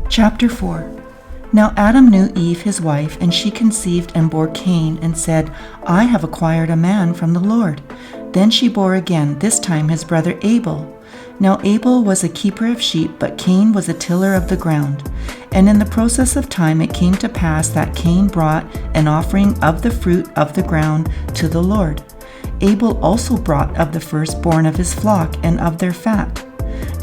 Chapter 4. Now Adam knew Eve his wife, and she conceived and bore Cain, and said, I have acquired a man from the Lord. Then she bore again, this time his brother Abel. Now Abel was a keeper of sheep, but Cain was a tiller of the ground. And in the process of time it came to pass that Cain brought an offering of the fruit of the ground to the Lord. Abel also brought of the firstborn of his flock and of their fat.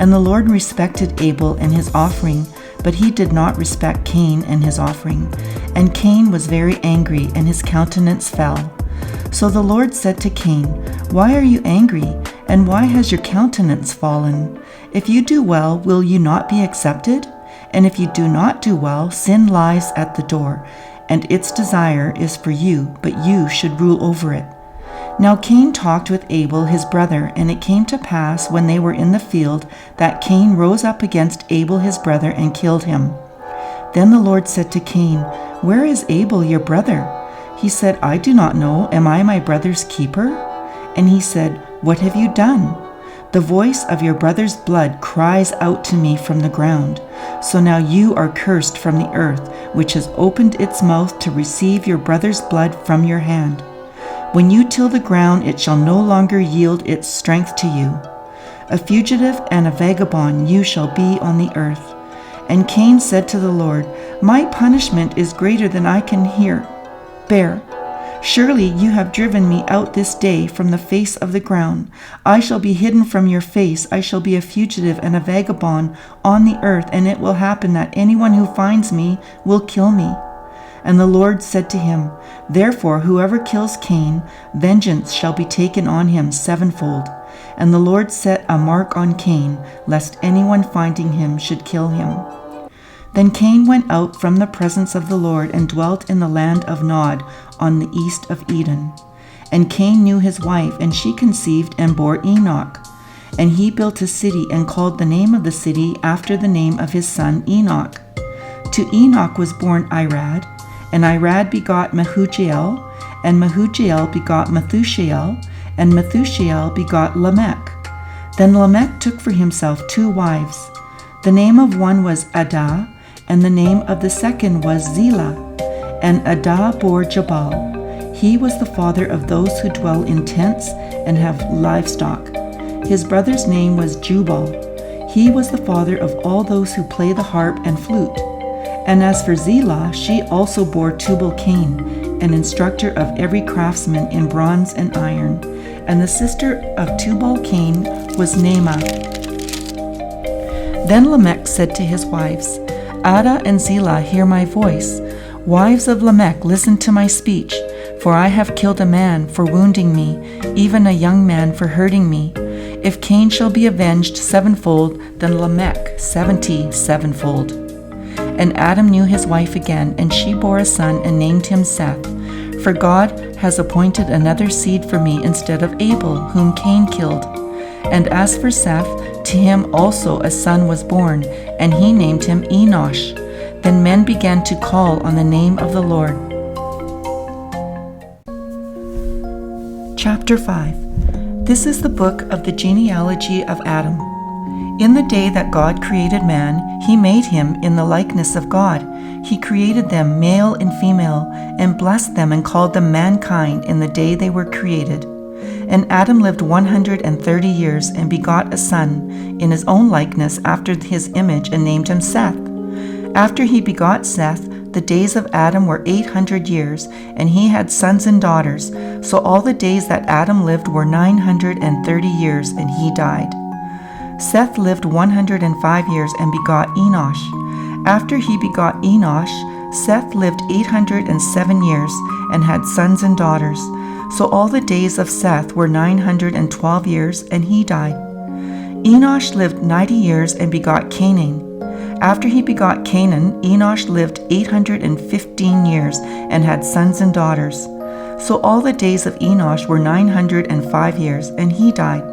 And the Lord respected Abel and his offering, but he did not respect Cain and his offering. And Cain was very angry, and his countenance fell. So the Lord said to Cain, Why are you angry, and why has your countenance fallen? If you do well, will you not be accepted? And if you do not do well, sin lies at the door, and its desire is for you, but you should rule over it. Now Cain talked with Abel his brother, and it came to pass when they were in the field that Cain rose up against Abel his brother and killed him. Then the Lord said to Cain, Where is Abel your brother? He said, I do not know. Am I my brother's keeper? And he said, What have you done? The voice of your brother's blood cries out to me from the ground. So now you are cursed from the earth, which has opened its mouth to receive your brother's blood from your hand. When you till the ground, it shall no longer yield its strength to you. A fugitive and a vagabond you shall be on the earth. And Cain said to the Lord, My punishment is greater than I can bear. Surely you have driven me out this day from the face of the ground. I shall be hidden from your face. I shall be a fugitive and a vagabond on the earth, and it will happen that anyone who finds me will kill me. And the Lord said to him, Therefore whoever kills Cain, vengeance shall be taken on him sevenfold. And the Lord set a mark on Cain, lest anyone finding him should kill him. Then Cain went out from the presence of the Lord and dwelt in the land of Nod on the east of Eden. And Cain knew his wife, and she conceived and bore Enoch. And he built a city and called the name of the city after the name of his son Enoch. To Enoch was born Irad, and Irad begot Mehujael, and Mehujael begot Methushael, and Methushael begot Lamech. Then Lamech took for himself 2 wives. The name of one was Adah, and the name of the second was Zillah. And Adah bore Jabal. He was the father of those who dwell in tents and have livestock. His brother's name was Jubal. He was the father of all those who play the harp and flute. And as for Zillah, she also bore Tubal-Cain, an instructor of every craftsman in bronze and iron. And the sister of Tubal-Cain was Naamah. Then Lamech said to his wives, Adah and Zillah, hear my voice. Wives of Lamech, listen to my speech. For I have killed a man for wounding me, even a young man for hurting me. If Cain shall be avenged sevenfold, then Lamech 77fold. And Adam knew his wife again, and she bore a son and named him Seth. For God has appointed another seed for me instead of Abel, whom Cain killed. And as for Seth, to him also a son was born, and he named him Enosh. Then men began to call on the name of the Lord. Chapter 5. This is the book of the genealogy of Adam. In the day that God created man, he made him in the likeness of God. He created them male and female, and blessed them and called them mankind in the day they were created. And Adam lived 130 years and begot a son in his own likeness after his image, and named him Seth. After he begot Seth, the days of Adam were 800 years, and he had sons and daughters. So all the days that Adam lived were 930 years, and he died. Seth lived 105 years and begot Enosh. After he begot Enosh, Seth lived 807 years and had sons and daughters. So all the days of Seth were 912 years, and he died. Enosh lived 90 years and begot Cainan. After he begot Cainan, Enosh lived 815 years and had sons and daughters. So all the days of Enosh were 905 years, and he died.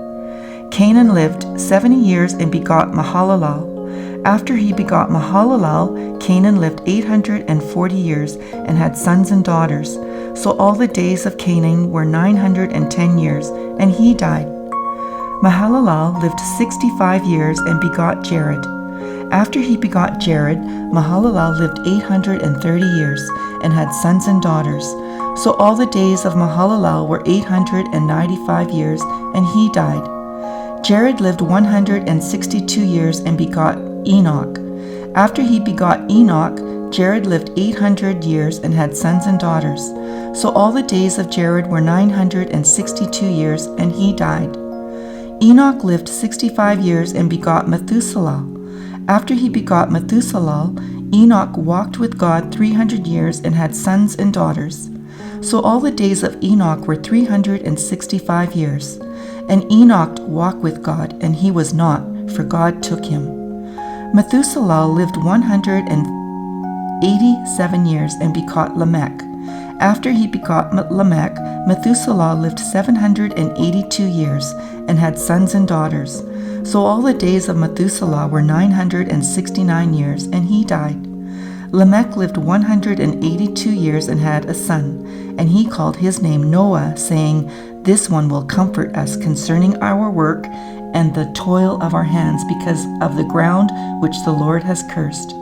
Cainan lived 70 years and begot Mahalalel. After he begot Mahalalel, Cainan lived 840 years and had sons and daughters. So all the days of Cainan were 910 years, and he died. Mahalalel lived 65 years and begot Jared. after he begot Jared, Mahalalel lived 830 years and had sons and daughters. So all the days of Mahalalel were 895 years, and he died. Jared lived 162 years and begot Enoch. After he begot Enoch, Jared lived 800 years and had sons and daughters. So all the days of Jared were 962 years, and he died. Enoch lived 65 years and begot Methuselah. After he begot Methuselah, Enoch walked with God 300 years and had sons and daughters. So all the days of Enoch were 365 years. And Enoch walked with God, and he was not, for God took him. Methuselah lived 187 years and begot Lamech. After he begot Lamech, Methuselah lived 782 years and had sons and daughters. So all the days of Methuselah were 969 years, and he died. Lamech lived 182 years and had a son, and he called his name Noah, saying, "This one will comfort us concerning our work and the toil of our hands, because of the ground which the Lord has cursed."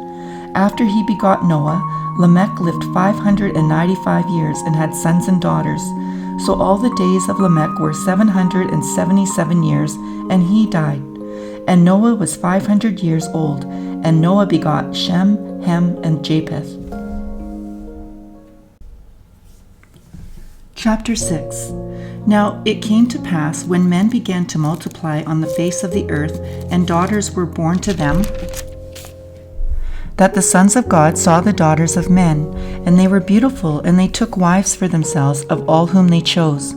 After he begot Noah, Lamech lived 595 years and had sons and daughters. So all the days of Lamech were 777 years, and he died. And Noah was 500 years old, and Noah begot Shem, Ham, and Japheth. Chapter 6. Now it came to pass, when men began to multiply on the face of the earth, and daughters were born to them, that the sons of God saw the daughters of men, and they were beautiful, and they took wives for themselves of all whom they chose.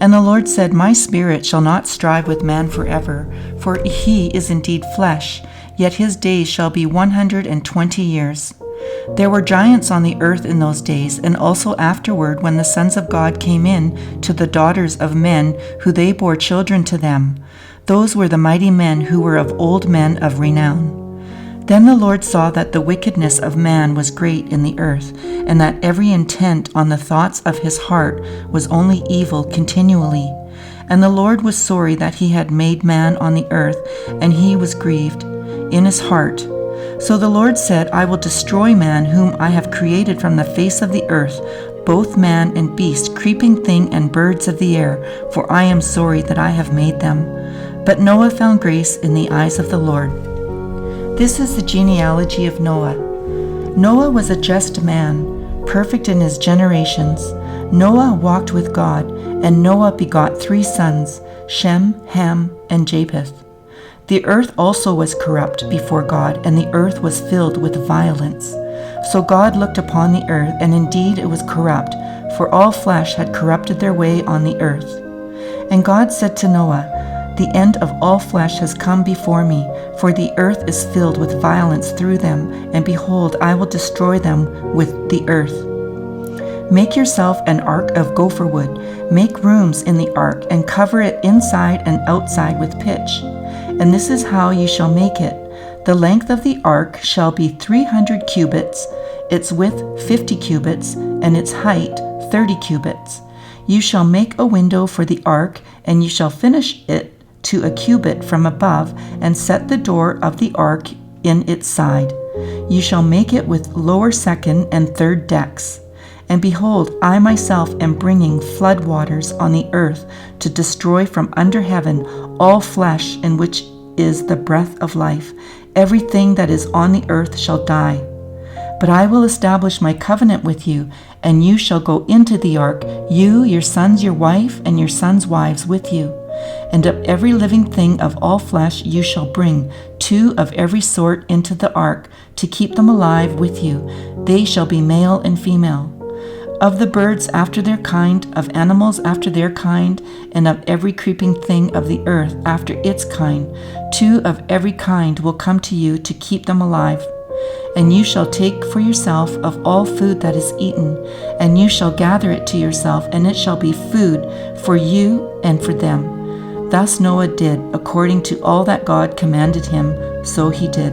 And the Lord said, My spirit shall not strive with man forever, for he is indeed flesh, yet his days shall be 120 years. There were giants on the earth in those days, and also afterward, when the sons of God came in to the daughters of men, who they bore children to them. Those were the mighty men who were of old men of renown. Then the Lord saw that the wickedness of man was great in the earth, and that every intent on the thoughts of his heart was only evil continually. And the Lord was sorry that he had made man on the earth, and he was grieved in his heart. So the Lord said, I will destroy man whom I have created from the face of the earth, both man and beast, creeping thing and birds of the air, for I am sorry that I have made them. But Noah found grace in the eyes of the Lord. This is the genealogy of Noah. Noah was a just man, perfect in his generations. Noah walked with God, and Noah begot 3 sons, Shem, Ham, and Japheth. The earth also was corrupt before God, and the earth was filled with violence. So God looked upon the earth, and indeed it was corrupt, for all flesh had corrupted their way on the earth. And God said to Noah, The end of all flesh has come before me, for the earth is filled with violence through them, and behold, I will destroy them with the earth. Make yourself an ark of gopher wood, make rooms in the ark, and cover it inside and outside with pitch. And this is how you shall make it. The length of the ark shall be 300 cubits, its width 50 cubits, and its height 30 cubits. You shall make a window for the ark, and you shall finish it to a cubit from above, and set the door of the ark in its side. You shall make it with lower, second, and third decks. And behold, I myself am bringing flood waters on the earth to destroy from under heaven all flesh in which is the breath of life. Everything that is on the earth shall die. But I will establish my covenant with you, and you shall go into the ark, you, your sons, your wife, and your sons' wives with you. And of every living thing of all flesh you shall bring 2 of every sort into the ark, to keep them alive with you. They shall be male and female. Of the birds after their kind, of animals after their kind, and of every creeping thing of the earth after its kind, 2 of every kind will come to you to keep them alive. And you shall take for yourself of all food that is eaten, and you shall gather it to yourself, and it shall be food for you and for them. Thus Noah did, according to all that God commanded him, so he did.